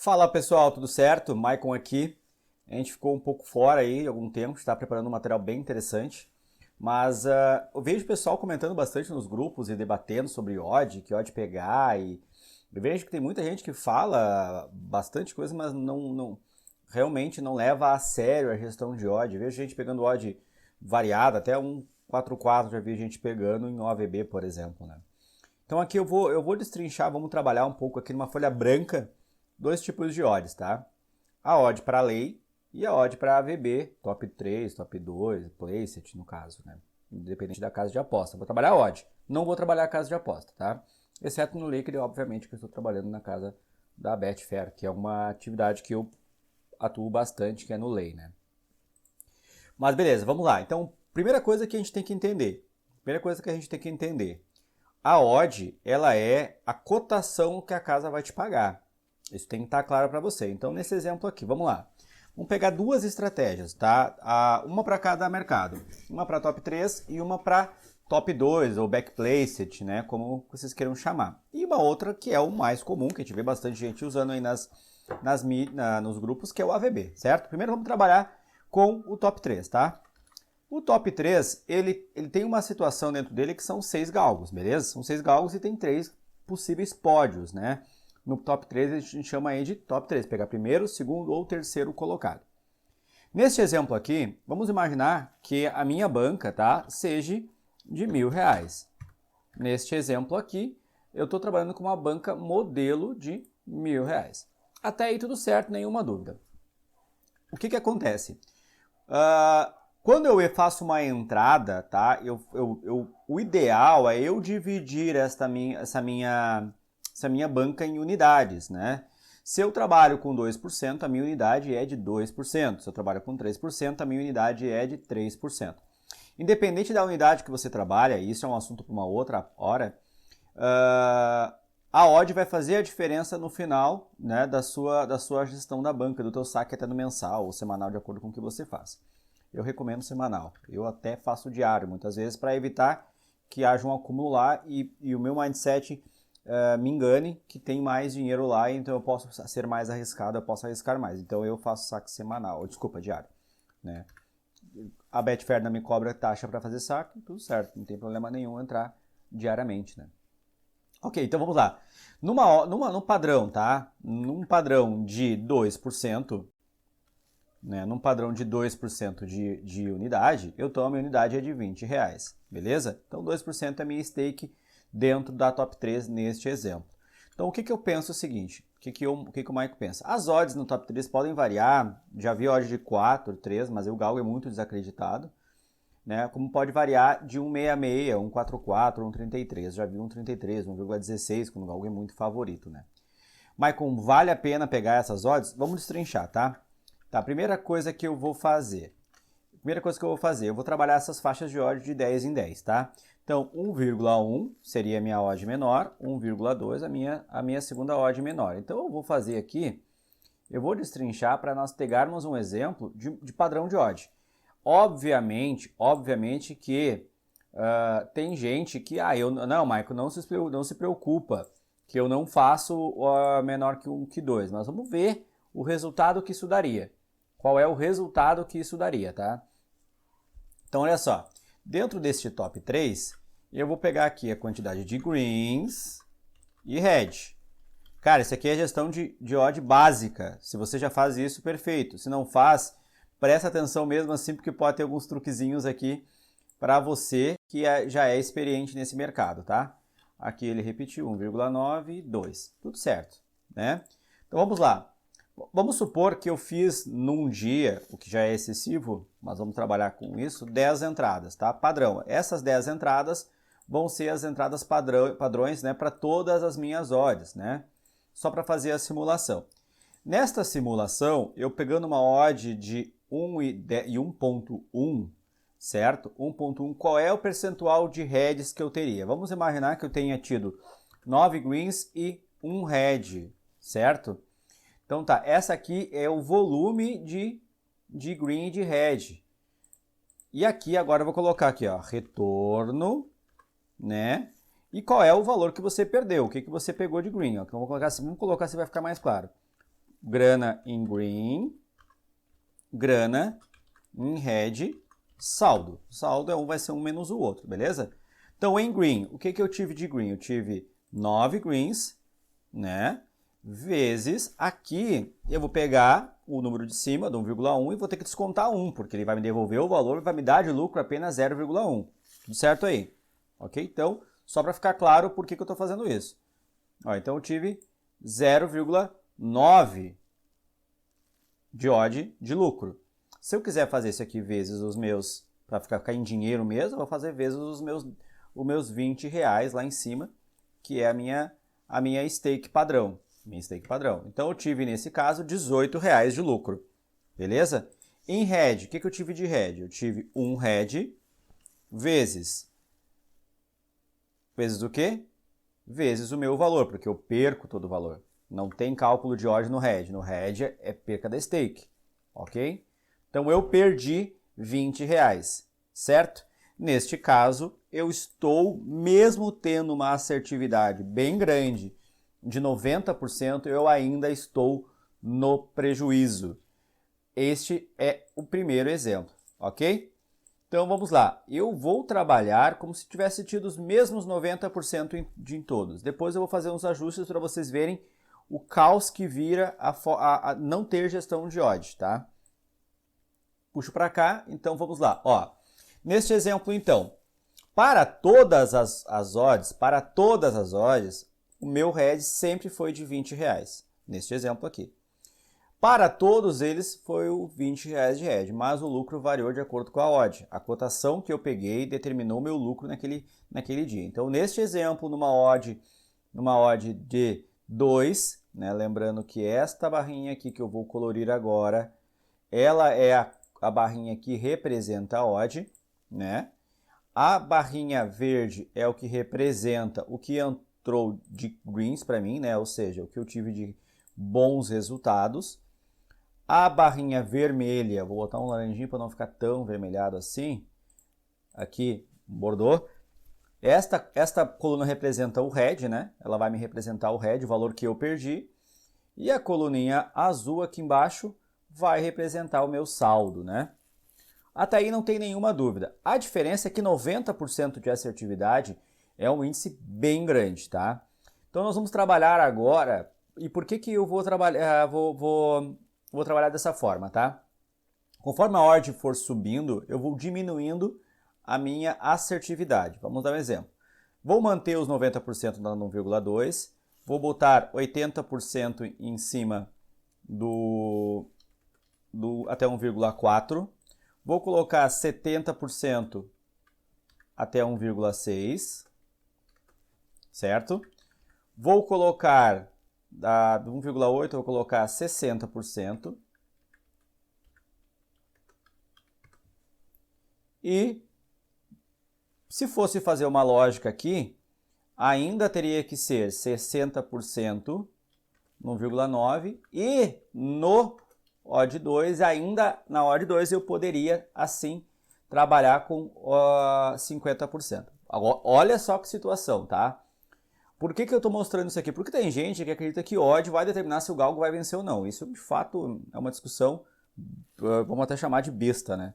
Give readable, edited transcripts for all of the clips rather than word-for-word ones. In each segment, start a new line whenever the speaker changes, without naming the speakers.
Fala pessoal, tudo certo? Maicon aqui. A gente ficou um pouco fora aí algum tempo, está preparando um material bem interessante. Mas eu vejo o pessoal comentando bastante nos grupos e debatendo sobre odd, que odd pegar. E eu vejo que tem muita gente que fala bastante coisa, mas realmente não leva a sério a gestão de odd. Eu vejo gente pegando odd variada, até um 4-4 já vi gente pegando em OVB, por exemplo, né? Então aqui eu vou destrinchar, vamos trabalhar um pouco aqui numa folha branca, dois tipos de odds, tá? A odd para lei e a odd para AVB, top 3, top 2, placet no caso, né? Independente da casa de aposta. Vou trabalhar a odd, não vou trabalhar a casa de aposta, tá? Exceto no liquid, obviamente, que eu estou trabalhando na casa da Betfair, que é uma atividade que eu atuo bastante, que é no lei, né? Mas beleza, vamos lá. Então, primeira coisa que a gente tem que entender. A odd, ela é a cotação que a casa vai te pagar. Isso tem que estar claro para você. Então, nesse exemplo aqui, vamos lá. Vamos pegar duas estratégias, tá? Uma para cada mercado. Uma para top 3 e uma para top 2 ou backplaced, né? Como vocês queiram chamar. E uma outra que é o mais comum, que a gente vê bastante gente usando aí nos grupos, que é o AVB, certo? Primeiro vamos trabalhar com o top 3, tá? O top 3, ele tem uma situação dentro dele que são 6 galgos, beleza? São 6 galgos e tem 3 possíveis pódios, né? No top 3 a gente chama aí de top 3, pegar primeiro, segundo ou terceiro colocado. Neste exemplo aqui, vamos imaginar que a minha banca, tá, seja de R$1.000. Neste exemplo aqui, eu estou trabalhando com uma banca modelo de R$1.000. Até aí tudo certo, nenhuma dúvida. O que acontece? Quando eu faço uma entrada, tá? O ideal é eu dividir essa minha banca em unidades, né? Se eu trabalho com 2%, a minha unidade é de 2%. Se eu trabalho com 3%, a minha unidade é de 3%. Independente da unidade que você trabalha, isso é um assunto para uma outra hora, a odd vai fazer a diferença no final, né, da sua gestão da banca, do teu saque até no mensal ou semanal, de acordo com o que você faz. Eu recomendo semanal. Eu até faço diário, muitas vezes, para evitar que haja um acúmulo lá e o meu mindset me engane que tem mais dinheiro lá, então eu posso ser mais arriscado, eu posso arriscar mais. Então eu faço saque semanal, desculpa, diário, né? A Betfair não me cobra taxa para fazer saque, tudo certo, não tem problema nenhum entrar diariamente, né? Ok, então vamos lá. Num padrão, tá? Num padrão de 2%, né? Num padrão de 2% de unidade, a minha unidade é de R$20, beleza? Então 2% é a minha stake dentro da top 3 neste exemplo. Então o que eu penso é o seguinte, o que o Maico pensa? As odds no top 3 podem variar, já vi odd de 4, 3, mas o galgo é muito desacreditado, né? Como pode variar de 1,66, 1,44, 1,33, já vi 1,33, 1,16, quando o galgo é muito favorito, né? Maicon, vale a pena pegar essas odds? Vamos destrinchar, tá? Tá, primeira coisa que eu vou fazer, eu vou trabalhar essas faixas de odd de 10 em 10, tá? Então, 1,1 seria a minha odd menor, 1,2 a minha segunda odd menor. Então, eu vou fazer aqui, eu vou destrinchar para nós pegarmos um exemplo de padrão de odd. Obviamente que tem gente que, não, Maico, não se preocupa, que eu não faço menor que 1, que 2, mas vamos ver o resultado que isso daria. Qual é o resultado que isso daria, tá? Então, olha só. Dentro deste top 3, eu vou pegar aqui a quantidade de greens e red. Cara, isso aqui é gestão de odd básica. Se você já faz isso, perfeito. Se não faz, presta atenção mesmo assim, porque pode ter alguns truquezinhos aqui para você que já é experiente nesse mercado, tá? Aqui ele repetiu 1,9, 2. Tudo certo, né? Então, vamos lá. Vamos supor que eu fiz num dia, o que já é excessivo, mas vamos trabalhar com isso, 10 entradas, tá? Padrão. Essas 10 entradas vão ser as entradas padrões, né, para todas as minhas odds, né? Só para fazer a simulação. Nesta simulação, eu pegando uma odd de 1 e 1.1, certo? 1.1, qual é o percentual de heads que eu teria? Vamos imaginar que eu tenha tido 9 greens e 1 red, certo? Então tá, essa aqui é o volume de green e de red. E aqui agora eu vou colocar aqui, ó, retorno, né? E qual é o valor que você perdeu, o que você pegou de green, ó. Então vamos colocar assim vai ficar mais claro. grana em green, grana em red, saldo. Saldo vai ser um menos o outro, beleza? Então, em green, o que eu tive de green? Eu tive 9 greens, né? Vezes, aqui eu vou pegar o número de cima, do 1,1, e vou ter que descontar 1, porque ele vai me devolver o valor e vai me dar de lucro apenas 0,1. Tudo certo aí? Ok? Então, só para ficar claro por que eu estou fazendo isso. Ó, então, eu tive 0,9 de odd de lucro. Se eu quiser fazer isso aqui vezes os meus, para ficar em dinheiro mesmo, eu vou fazer vezes os meus 20 reais lá em cima, que é a minha stake padrão. Então, eu tive, nesse caso, 18 reais de lucro. Beleza? Em red, o que eu tive de red? Eu tive 1 red vezes o quê? Vezes o meu valor, porque eu perco todo o valor. Não tem cálculo de odd no red. No red é perca da stake. Ok? Então, eu perdi 20 reais. Certo? Neste caso, eu estou, mesmo tendo uma assertividade bem grande, de 90%, eu ainda estou no prejuízo. Este é o primeiro exemplo, ok? Então vamos lá. Eu vou trabalhar como se tivesse tido os mesmos 90% em todos. Depois eu vou fazer uns ajustes para vocês verem o caos que vira a não ter gestão de odd, tá? Puxo para cá, então vamos lá. Ó, neste exemplo, então, para todas as odds, o meu red sempre foi de 20 reais, neste exemplo aqui. Para todos eles foi o 20 reais de red, mas o lucro variou de acordo com a odd. A cotação que eu peguei determinou meu lucro naquele dia. Então, neste exemplo, numa odd de 2, né, lembrando que esta barrinha aqui que eu vou colorir agora, ela é a barrinha que representa a odd, né? A barrinha verde é o que representa o que entrou de greens para mim, né? Ou seja, o que eu tive de bons resultados. A barrinha vermelha, vou botar um laranjinho para não ficar tão vermelhado assim. Aqui, bordô. Esta coluna representa o red, né? Ela vai me representar o red, o valor que eu perdi. E a coluninha azul aqui embaixo vai representar o meu saldo, né? Até aí não tem nenhuma dúvida. A diferença é que 90% de assertividade é um índice bem grande, tá? Então nós vamos trabalhar agora. E por que eu vou trabalhar? Vou trabalhar dessa forma, tá? Conforme a odd for subindo, eu vou diminuindo a minha assertividade. Vamos dar um exemplo. Vou manter os 90% na 1,2, vou botar 80% em cima do até 1,4, vou colocar 70% até 1,6, certo? Vou colocar do 1,8, eu vou colocar 60%. E se fosse fazer uma lógica aqui, ainda teria que ser 60% no 1,9 e no odd 2, ainda na odd 2 eu poderia assim trabalhar com 50%. Agora, olha só que situação, tá? Por que eu estou mostrando isso aqui? Porque tem gente que acredita que odd vai determinar se o galgo vai vencer ou não. Isso, de fato, é uma discussão, vamos até chamar de besta, né?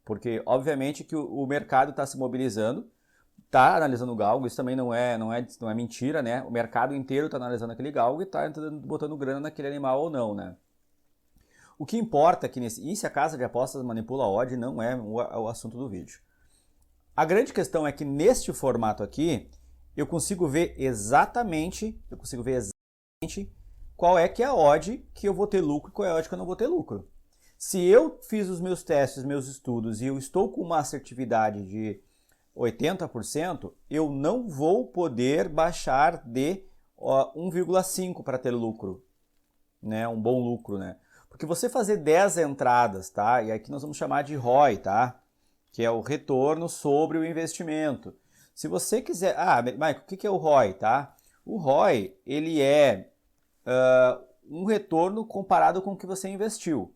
Porque, obviamente, que o mercado está se mobilizando, está analisando o galgo, isso também não é mentira, né? O mercado inteiro está analisando aquele galgo e está botando grana naquele animal ou não, né? O que importa é que e se a casa de apostas manipula a odd, não é o assunto do vídeo. A grande questão é que neste formato aqui, eu consigo ver exatamente qual é que é a odd que eu vou ter lucro e qual é a odd que eu não vou ter lucro. Se eu fiz os meus testes, meus estudos e eu estou com uma assertividade de 80%, eu não vou poder baixar de 1,5 para ter lucro, né? Um bom lucro, né? Porque você fazer 10 entradas, tá? E aqui nós vamos chamar de ROI, tá? Que é o retorno sobre o investimento. Se você quiser... Michael, o que é o ROI, tá? O ROI, ele é um retorno comparado com o que você investiu,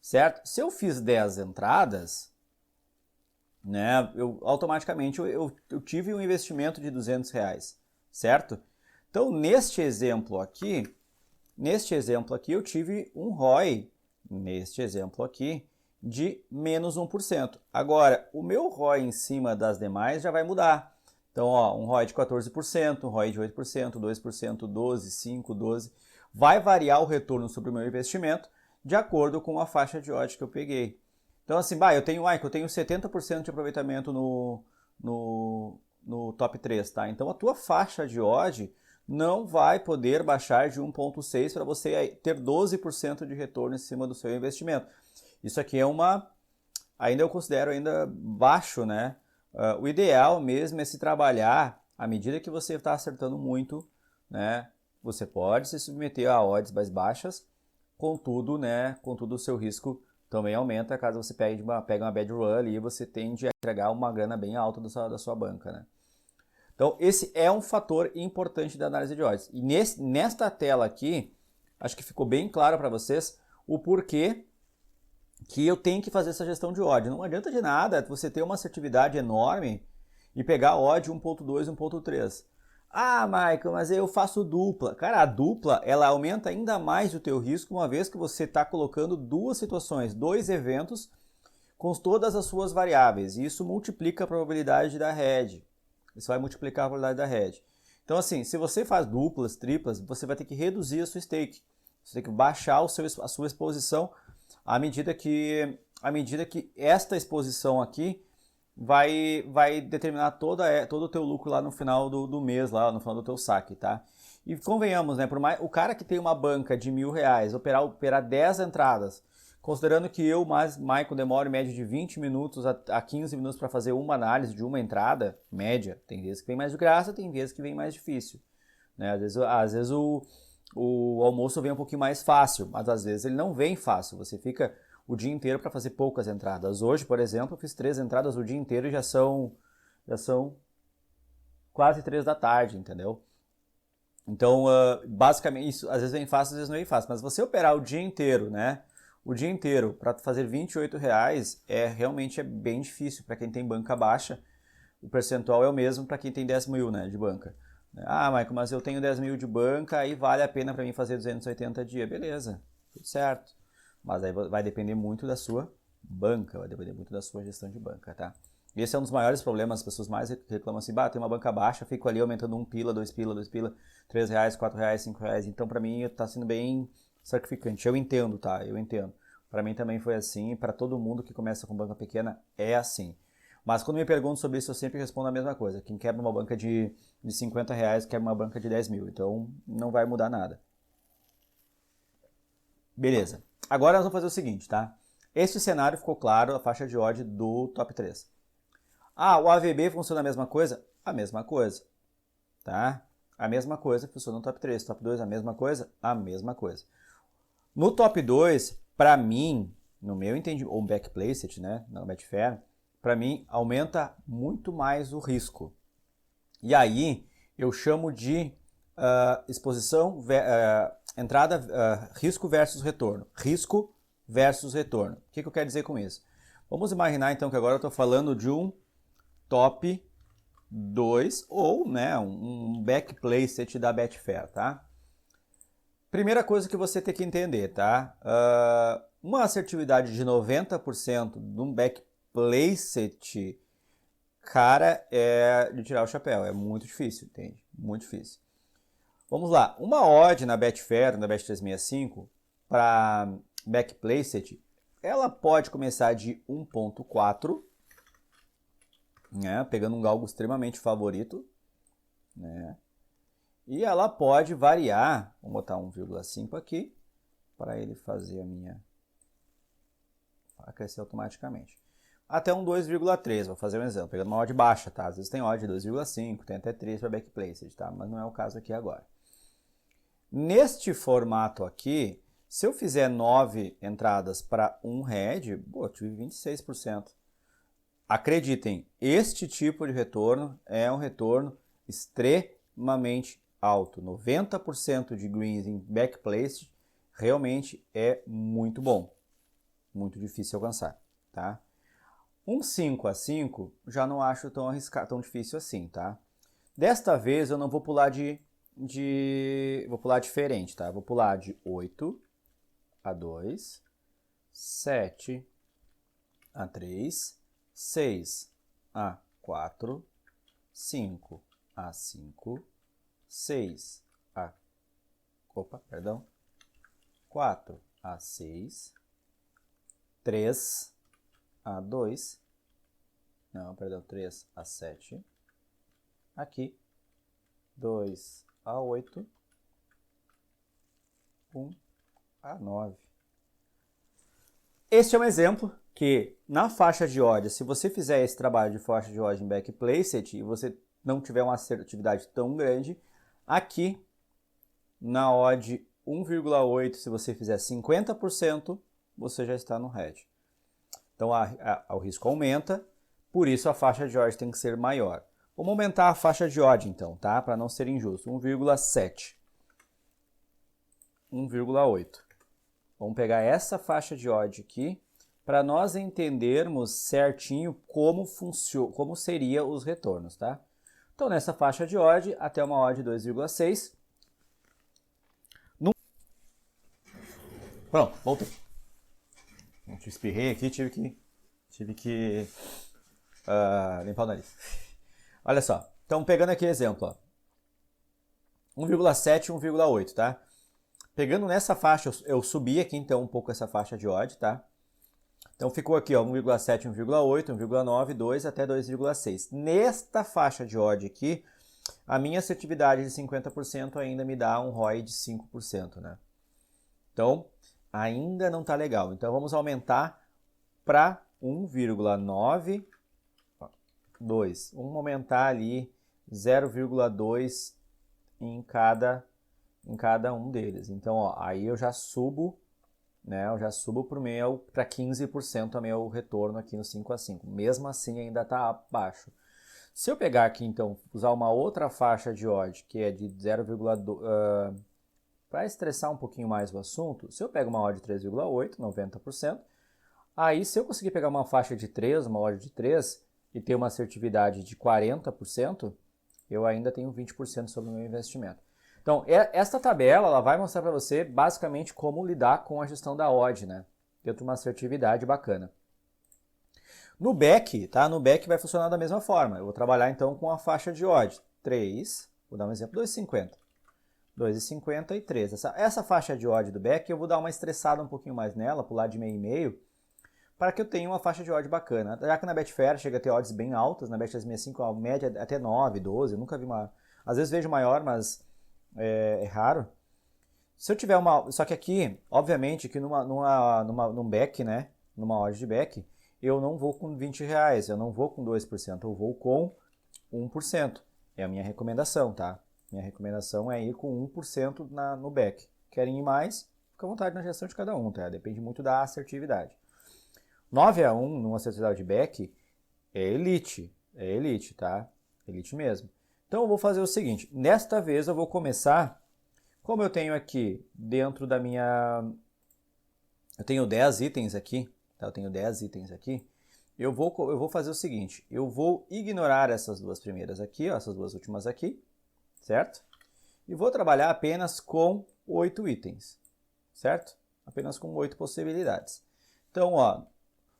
certo? Se eu fiz 10 entradas, né, automaticamente eu tive um investimento de R$200, certo? Então, neste exemplo aqui, Neste exemplo aqui, eu tive um ROI, neste exemplo aqui, de menos 1%. Agora, o meu ROI em cima das demais já vai mudar. Então, ó, um ROI de 14%, um ROI de 8%, 2%, 12%, 5%, 12%. Vai variar o retorno sobre o meu investimento de acordo com a faixa de odd que eu peguei. Então, assim, eu tenho 70% de aproveitamento no top 3, tá? Então, a tua faixa de odd não vai poder baixar de 1,6 para você ter 12% de retorno em cima do seu investimento. Isso aqui é ainda eu considero ainda baixo, né? O ideal mesmo é se trabalhar à medida que você está acertando muito, né? Você pode se submeter a odds mais baixas, contudo, né? Contudo, o seu risco também aumenta caso você pegue uma bad run ali e você tende a entregar uma grana bem alta da sua banca, né? Então, esse é um fator importante da análise de odds. E nesta tela aqui, acho que ficou bem claro para vocês o porquê que eu tenho que fazer essa gestão de odd. Não adianta de nada você ter uma assertividade enorme e pegar odd 1.2, 1.3. Ah, Michael, mas eu faço dupla. Cara, a dupla, ela aumenta ainda mais o teu risco, uma vez que você está colocando duas situações, dois eventos, com todas as suas variáveis. E isso multiplica a probabilidade da hedge. Isso vai multiplicar a probabilidade da hedge. Então, assim, se você faz duplas, triplas, você vai ter que reduzir a sua stake. Você tem que baixar a sua exposição à medida que esta exposição aqui vai determinar todo o teu lucro lá no final do mês, lá no final do teu saque, tá? E convenhamos, né? O cara que tem uma banca de R$1.000, operar 10 entradas, considerando que eu, Michael, demoro em média de 20 minutos a 15 minutos para fazer uma análise de uma entrada, média, tem vezes que vem mais de graça, tem vezes que vem mais difícil. Né? Às vezes o almoço vem um pouquinho mais fácil, mas às vezes ele não vem fácil, você fica o dia inteiro para fazer poucas entradas. Hoje, por exemplo, eu fiz 3 entradas o dia inteiro e já são quase 3 da tarde, entendeu? Então, basicamente, isso às vezes vem fácil, às vezes não vem fácil. Mas você operar o dia inteiro, né? O dia inteiro para fazer R$28 realmente é bem difícil para quem tem banca baixa. O percentual é o mesmo para quem tem 10 mil, né, de banca. Ah, Michael, mas eu tenho 10 mil de banca, aí vale a pena para mim fazer 280 dias. Beleza, tudo certo. Mas aí vai depender muito da sua banca, vai depender muito da sua gestão de banca, tá? Esse é um dos maiores problemas, as pessoas mais reclamam assim, tem uma banca baixa, fico ali aumentando 1 pila, 2 pila, 2 pila, R$3, R$4, R$5. Então, para mim, tá sendo bem sacrificante. Eu entendo, tá? Eu entendo. Para mim também foi assim, para todo mundo que começa com banca pequena é assim. Mas quando me perguntam sobre isso, eu sempre respondo a mesma coisa. Quem quebra uma banca de R$50, quebra uma banca de 10 mil. Então, não vai mudar nada. Beleza. Agora nós vamos fazer o seguinte, tá? Este cenário ficou claro, a faixa de odd do top 3. Ah, o AVB funciona a mesma coisa? A mesma coisa, tá? A mesma coisa funciona no top 3. Top 2, a mesma coisa? A mesma coisa. No top 2, para mim, no meu entendimento, ou backplaced, né? Na Betfair, para mim, aumenta muito mais o risco. E aí, eu chamo de exposição, entrada, risco versus retorno. Risco versus retorno. O que eu quero dizer com isso? Vamos imaginar, então, que agora eu estou falando de um top 2 ou né, um backplaced da Betfair, tá? Primeira coisa que você tem que entender, tá? Uma assertividade de 90% de um backplaced, cara, é de tirar o chapéu. É muito difícil, entende? Muito difícil. Vamos lá. Uma odd na Betfair, na Bet365, para backplaced, ela pode começar de 1.4, né? Pegando um galgo extremamente favorito, né? E ela pode variar, vou botar 1,5 aqui, para ele fazer para crescer automaticamente. Até um 2,3, vou fazer um exemplo, pegando uma odd baixa, tá? Às vezes tem odd de 2,5, tem até 3 para backplaced, tá? Mas não é o caso aqui agora. Neste formato aqui, se eu fizer 9 entradas para um head, eu tive 26%. Acreditem, este tipo de retorno é um retorno extremamente alto. 90% de greens em backplaced realmente é muito bom. Muito difícil alcançar, tá? Um 5-5 já não acho tão difícil assim, tá? Desta vez eu não vou pular de Vou pular diferente, tá? Vou pular de 8 a 2, 7 a 3, 6 a 4, 5 a 5, 6 a... Opa, perdão. 4 a 6, 3 a 2, não, perdão, 3 a 7, aqui, 2 a 8, 1 a 9. Este é um exemplo que na faixa de odd, se você fizer esse trabalho de faixa de odd em backplaced e você não tiver uma assertividade tão grande, aqui na odd 1,8, se você fizer 50%, você já está no hedge. Então o risco aumenta, por isso a faixa de odd tem que ser maior. Vamos aumentar a faixa de odd então, tá? Para não ser injusto. 1,7. 1,8. Vamos pegar essa faixa de odd aqui para nós entendermos certinho como seria os retornos, tá? Então nessa faixa de odd até uma odd 2,6. Pronto, voltei. Espirrei aqui, tive que limpar o nariz. Olha só, então pegando aqui exemplo, 1,7 e 1,8, tá? Pegando nessa faixa, eu subi aqui então um pouco essa faixa de odd, tá? Então ficou aqui, ó, 1,7, 1,8, 1,9, 2 até 2,6. Nesta faixa de odd aqui, a minha assertividade de 50% ainda me dá um ROI de 5%, né? Então, ainda não tá legal. Então, vamos aumentar para 1,9, 2. Vamos aumentar ali 0,2 em cada um deles. Então, ó, aí eu já subo, né? Eu já subo para 15% o meu retorno aqui no 5 a 5. Mesmo assim, ainda está abaixo. Se eu pegar aqui, então, usar uma outra faixa de odd, que é de 0,2... para estressar um pouquinho mais o assunto, se eu pego uma odd de 3,8, 90%, aí se eu conseguir pegar uma faixa de 3, uma odd de 3, e ter uma assertividade de 40%, eu ainda tenho 20% sobre o meu investimento. Então, esta tabela ela vai mostrar para você basicamente como lidar com a gestão da odd, né? Dentro de uma assertividade bacana. No back, tá? No back vai funcionar da mesma forma. Eu vou trabalhar então com a faixa de odd 3, vou dar um exemplo, 2,50. 2,50 e 3. Essa faixa de odd do back eu vou dar uma estressada um pouquinho mais nela, pular de meio e meio, para que eu tenha uma faixa de odd bacana. Já que na Betfair chega a ter odds bem altas, na Bet365 a média até 9, 12, eu nunca vi uma... Às vezes vejo maior, mas é raro. Se eu tiver uma... Só que aqui, obviamente, que num back, né, numa odd de back, eu não vou com R$20, eu não vou com 2%, eu vou com 1%. É a minha recomendação, tá? Minha recomendação é ir com 1% no back. Querem ir mais? Fica à vontade na gestão de cada um, tá? Depende muito da assertividade. 9 a 1 numa assertividade de back é elite, tá? Elite mesmo. Então eu vou fazer o seguinte, nesta vez eu vou começar, como eu tenho aqui dentro da minha... Eu tenho 10 itens aqui, tá? Eu tenho 10 itens aqui. Eu vou fazer o seguinte, eu vou ignorar essas duas primeiras aqui, ó, essas duas últimas aqui, certo? E vou trabalhar apenas com 8 itens, certo? Apenas com 8 possibilidades. Então, ó,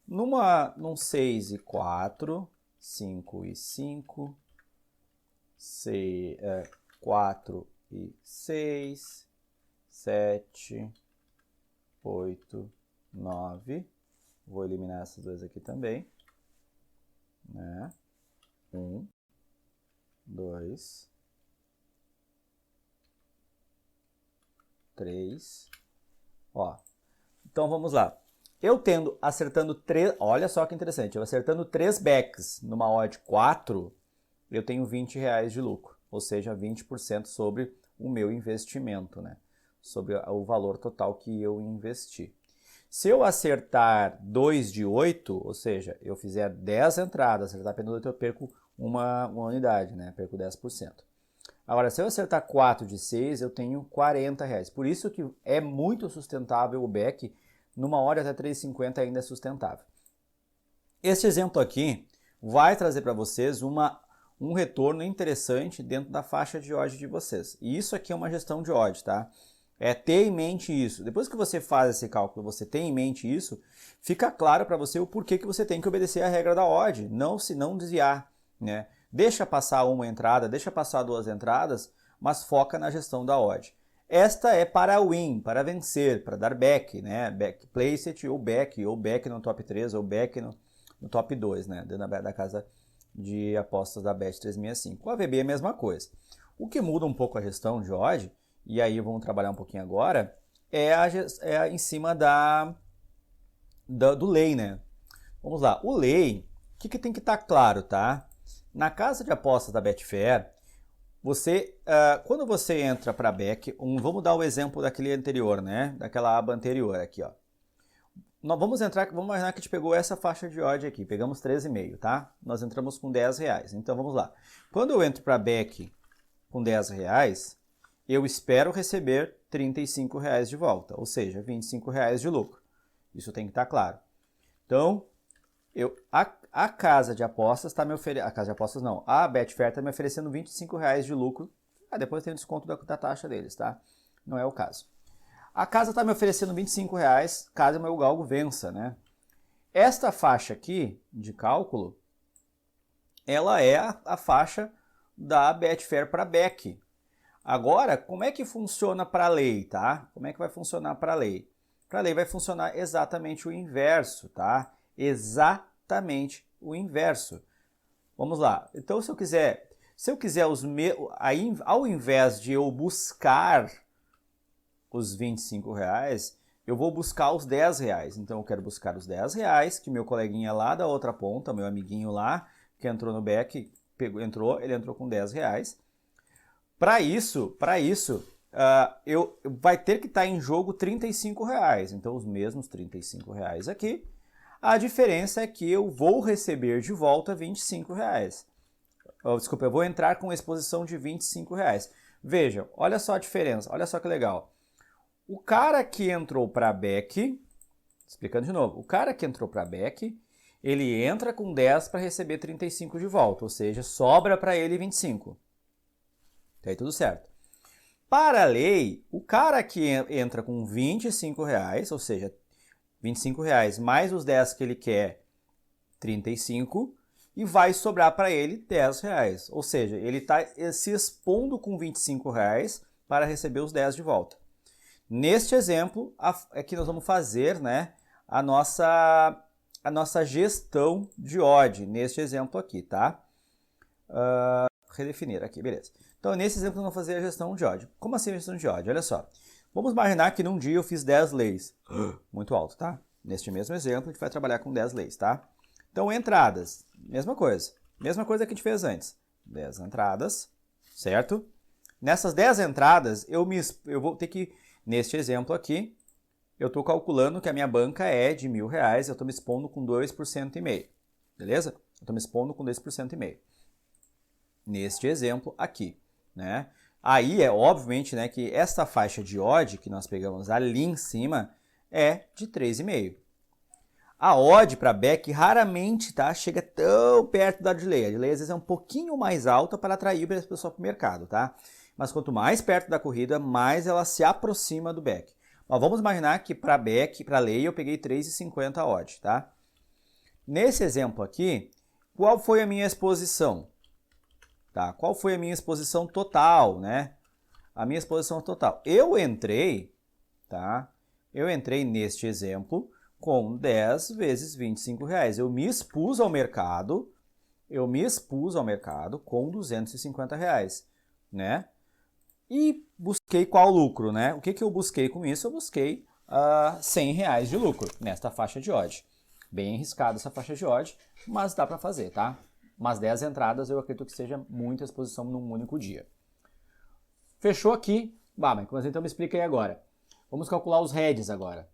num 6 e 4, 5 e 5, 4 e 6, 7, 8, 9. Vou eliminar essas duas aqui também. Né? 1, 2, 3. Ó. Então vamos lá. Eu acertando 3, olha só que interessante, eu acertando 3 backs numa odd 4, eu tenho R$20 de lucro, ou seja, 20% sobre o meu investimento, né? Sobre o valor total que eu investi. Se eu acertar 2 de 8, ou seja, eu fizer 10 entradas, acertar apenas 8, eu perco uma unidade, né? Perco 10%. Agora, se eu acertar 4 de 6, eu tenho R$40. Por isso que é muito sustentável o back, numa hora até 3,50 ainda é sustentável. Este exemplo aqui vai trazer para vocês um um retorno interessante dentro da faixa de odd de vocês. E isso aqui é uma gestão de odd, tá? É ter em mente isso. Depois que você faz esse cálculo, você tem em mente isso, fica claro para você o porquê que você tem que obedecer a regra da odd, não desviar, né? Deixa passar uma entrada, deixa passar duas entradas, mas foca na gestão da odd. Esta é para win, para vencer, para dar back, né? Back placement ou back no top 3 ou back no top 2, né? Dentro da casa de apostas da Bet365. Com a VB é a mesma coisa. O que muda um pouco a gestão de odd, e aí vamos trabalhar um pouquinho agora, é em cima do lay, né? Vamos lá, o lay, o que tem que estar claro, tá? Na casa de apostas da Betfair, quando você entra para back, vamos dar o exemplo daquele anterior, né? Daquela aba anterior aqui, ó. Vamos imaginar que a gente pegou essa faixa de odd aqui, pegamos 13,5, tá? Nós entramos com R$10. Então vamos lá. Quando eu entro para back com R$10, eu espero receber R$35 de volta, ou seja, R$25 de lucro. Isso tem que estar claro. Então, a casa de apostas está me oferecendo... A casa de apostas não, a Betfair está me oferecendo R$25 de lucro. Depois tem o desconto da taxa deles, tá? Não é o caso. A casa está me oferecendo R$25 caso o meu galgo vença, né? Esta faixa aqui de cálculo, ela é a faixa da Betfair para back. Agora, como é que funciona para a lei, tá? Como é que vai funcionar para a lei? Para a lei vai funcionar exatamente o inverso, tá? Exatamente o inverso. Vamos lá. Então, se eu quiser ao invés de eu buscar os R$25, eu vou buscar os R$10. Então, eu quero buscar os R$10 que meu coleguinha lá da outra ponta, meu amiguinho lá, que entrou no back, ele entrou com R$10. Para isso, vai ter que estar em jogo R$35. Então, os mesmos R$35 aqui. A diferença é que eu vou receber de volta R$25. Desculpa, eu vou entrar com exposição de R$25. Veja, olha só a diferença, olha só que legal. O cara que entrou para back, explicando de novo, o cara que entrou para back, ele entra com 10 para receber 35 de volta, ou seja, sobra para ele 25. Tá aí tudo certo. Para a lei, o cara que entra com R$25, ou seja, R$25 mais os 10 que ele quer, 35, e vai sobrar para ele R$10. Ou seja, ele está se expondo com R$25 para receber os 10 de volta. Neste exemplo, é que nós vamos fazer, né, a nossa gestão de odd, neste exemplo aqui, tá? Redefinir aqui, beleza. Então, nesse exemplo, nós vamos fazer a gestão de odd. Como assim a gestão de odd? Olha só. Vamos imaginar que num dia eu fiz 10 leis. Muito alto, tá? Neste mesmo exemplo, a gente vai trabalhar com 10 leis, tá? Então, entradas, mesma coisa. Mesma coisa que a gente fez antes. 10 entradas, certo? Nessas 10 entradas, eu vou ter que, neste exemplo aqui, eu estou calculando que a minha banca é de R$1.000, eu estou me expondo com 2,5%. Beleza? Eu estou me expondo com 2,5%. Neste exemplo aqui, né? Aí é obviamente, né, que esta faixa de odd que nós pegamos ali em cima é de 3,5. A odd para back raramente, tá, chega tão perto da de lei. A de lei às vezes é um pouquinho mais alta para atrair as pessoas para o mercado, tá? Mas quanto mais perto da corrida, mais ela se aproxima do back. Mas vamos imaginar que para back, para lei, eu peguei 3,50 odd, tá? Nesse exemplo aqui, qual foi a minha exposição? Tá? Qual foi a minha exposição total, né? A minha exposição total. Eu entrei, tá? Eu entrei neste exemplo com 10 vezes R$25. Eu me expus ao mercado, com R$250, né? E busquei qual lucro, né? O que eu busquei com isso? Eu busquei R$100 de lucro nesta faixa de odd. Bem arriscada essa faixa de odd, mas dá para fazer, tá? Umas 10 entradas eu acredito que seja muita exposição num único dia. Fechou aqui? Mas então me explica aí agora. Vamos calcular os heads agora.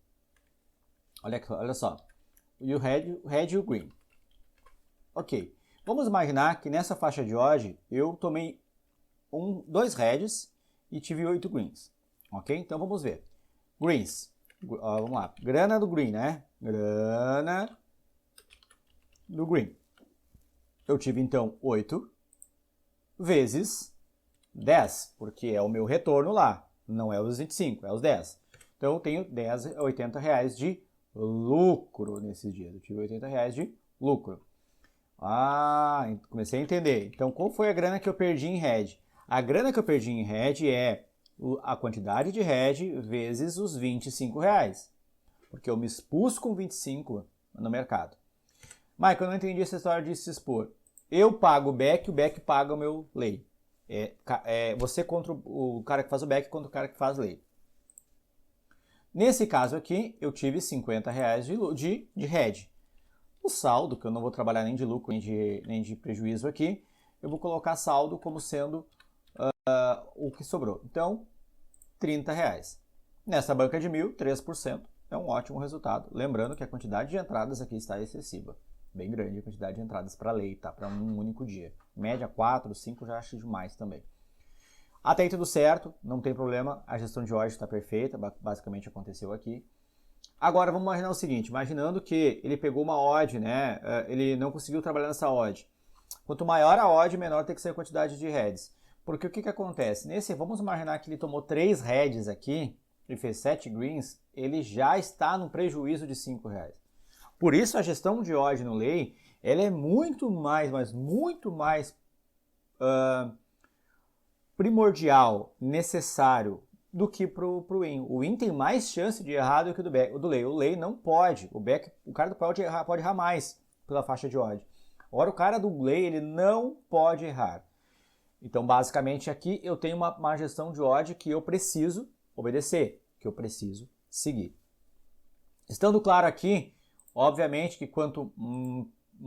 Olha só. E o head e o green. Ok. Vamos imaginar que nessa faixa de odd eu tomei 2 heads e tive 8 greens. Ok? Então vamos ver. Greens. Vamos lá. Grana do green, né? Grana do green. Eu tive então 8. vezes 10, porque é o meu retorno lá, não é os 25, é os 10. Então eu tenho 80 reais de lucro nesses dias. Eu tive 80 reais de lucro. Comecei a entender. Então qual foi a grana que eu perdi em hedge? A grana que eu perdi em hedge é a quantidade de hedge vezes os 25 reais. Porque eu me expus com 25 no mercado. Michael, eu não entendi essa história de se expor. Eu pago o back paga o meu lay. Você contra o cara que faz o back contra o cara que faz lay. Nesse caso aqui, eu tive 50 reais de hedge. O saldo, que eu não vou trabalhar nem de lucro nem de prejuízo aqui, eu vou colocar saldo como sendo o que sobrou. Então, 30 reais. Nessa banca de 1.000, 3% é um ótimo resultado. Lembrando que a quantidade de entradas aqui está excessiva. Bem grande a quantidade de entradas para lei, tá? Para um único dia. Média 4, 5 já acho demais também. Até aí tudo certo, não tem problema. A gestão de hoje está perfeita, basicamente aconteceu aqui. Agora vamos imaginar o seguinte, imaginando que ele pegou uma odd, né? Ele não conseguiu trabalhar nessa odd. Quanto maior a odd, menor tem que ser a quantidade de heads. Porque o que acontece? Vamos imaginar que ele tomou 3 heads aqui e fez 7 greens, ele já está no prejuízo de 5 reais. Por isso a gestão de odd no lay, ela é muito mais, mas muito mais primordial, necessário do que para o win. O win tem mais chance de errar do que o do lay. O lay não pode. O cara pode errar mais pela faixa de odd. Agora o cara do lay ele não pode errar. Então basicamente aqui eu tenho uma gestão de odd que eu preciso obedecer, que eu preciso seguir. Estando claro aqui, obviamente que quanto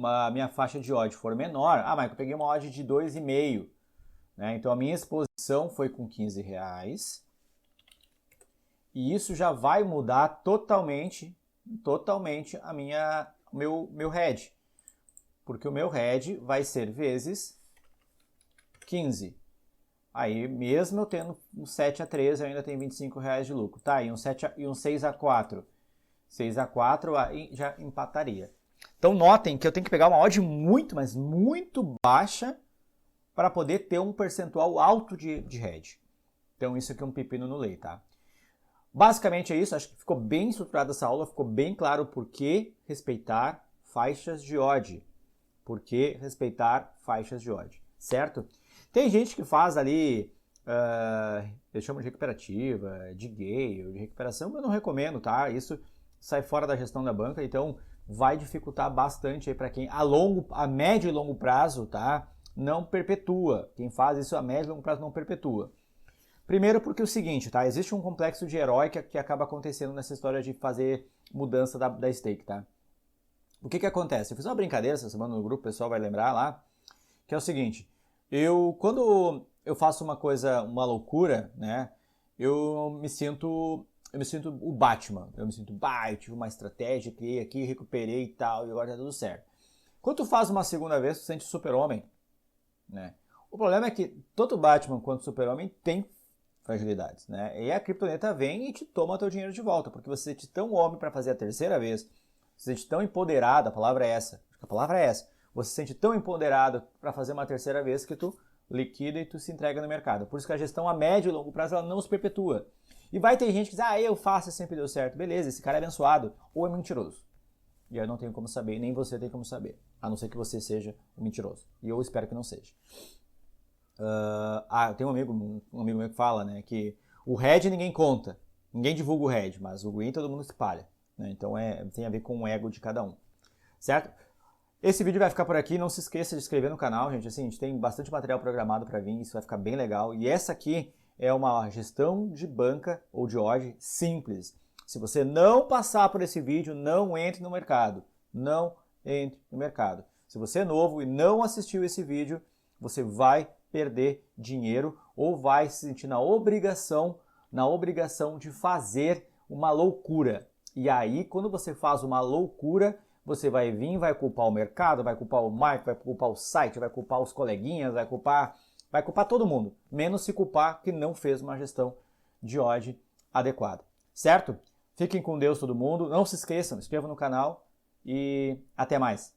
a minha faixa de odd for menor, mas eu peguei uma odd de 2,5, né? Então a minha exposição foi com 15 reais. E isso já vai mudar totalmente meu hedge. Porque o meu hedge vai ser vezes 15. Aí mesmo eu tendo um 7 a 13, eu ainda tenho 25 reais de lucro. Tá, e um 6 a 4. 6 a 4 aí já empataria. Então notem que eu tenho que pegar uma odd muito, mas muito baixa para poder ter um percentual alto de hedge. Então isso aqui é um pepino no lay, tá? Basicamente é isso, acho que ficou bem estruturada essa aula, ficou bem claro por que respeitar faixas de odd. Por que respeitar faixas de odd, certo? Tem gente que faz ali, eles chamam de recuperativa, de gale, de recuperação, eu não recomendo, tá? Isso sai fora da gestão da banca, então vai dificultar bastante aí para quem a médio e longo prazo, tá? Não perpetua. Quem faz isso a médio e longo prazo não perpetua. Primeiro porque é o seguinte, tá? Existe um complexo de herói que acaba acontecendo nessa história de fazer mudança da stake, tá? O que acontece? Eu fiz uma brincadeira essa semana no grupo, o pessoal vai lembrar lá, que é o seguinte, quando eu faço uma loucura, né? Eu me sinto o Batman, eu tive uma estratégia, criei aqui, recuperei e tal, e agora tá tudo certo. Quando tu faz uma segunda vez, tu sente super-homem, né? O problema é que tanto Batman quanto super-homem tem fragilidades, né? E a criptoneta vem e te toma teu dinheiro de volta, porque você se sente tão homem para fazer a terceira vez, você se sente tão empoderado, a palavra é essa, você se sente tão empoderado para fazer uma terceira vez que tu liquida e tu se entrega no mercado. Por isso que a gestão a médio e longo prazo ela não se perpetua. E vai ter gente que diz, eu faço e sempre deu certo. Beleza, esse cara é abençoado ou é mentiroso. E eu não tenho como saber, nem você tem como saber, a não ser que você seja um mentiroso. E eu espero que não seja. Tem um amigo meu que fala, né, que o hedge ninguém conta, ninguém divulga o hedge, mas o green todo mundo espalha, né? Então tem a ver com o ego de cada um, certo? Esse vídeo vai ficar por aqui, não se esqueça de se inscrever no canal, gente, assim, a gente tem bastante material programado para vir, isso vai ficar bem legal, e essa aqui é uma gestão de banca ou de odd simples. Se você não passar por esse vídeo, não entre no mercado, não entre no mercado. Se você é novo e não assistiu esse vídeo, você vai perder dinheiro ou vai se sentir na obrigação de fazer uma loucura. E aí, quando você faz uma loucura, você vai vir, vai culpar o mercado, vai culpar o marketing, vai culpar o site, vai culpar os coleguinhas, vai culpar todo mundo, menos se culpar que não fez uma gestão de odd adequada. Certo? Fiquem com Deus todo mundo, não se esqueçam, se inscrevam no canal e até mais.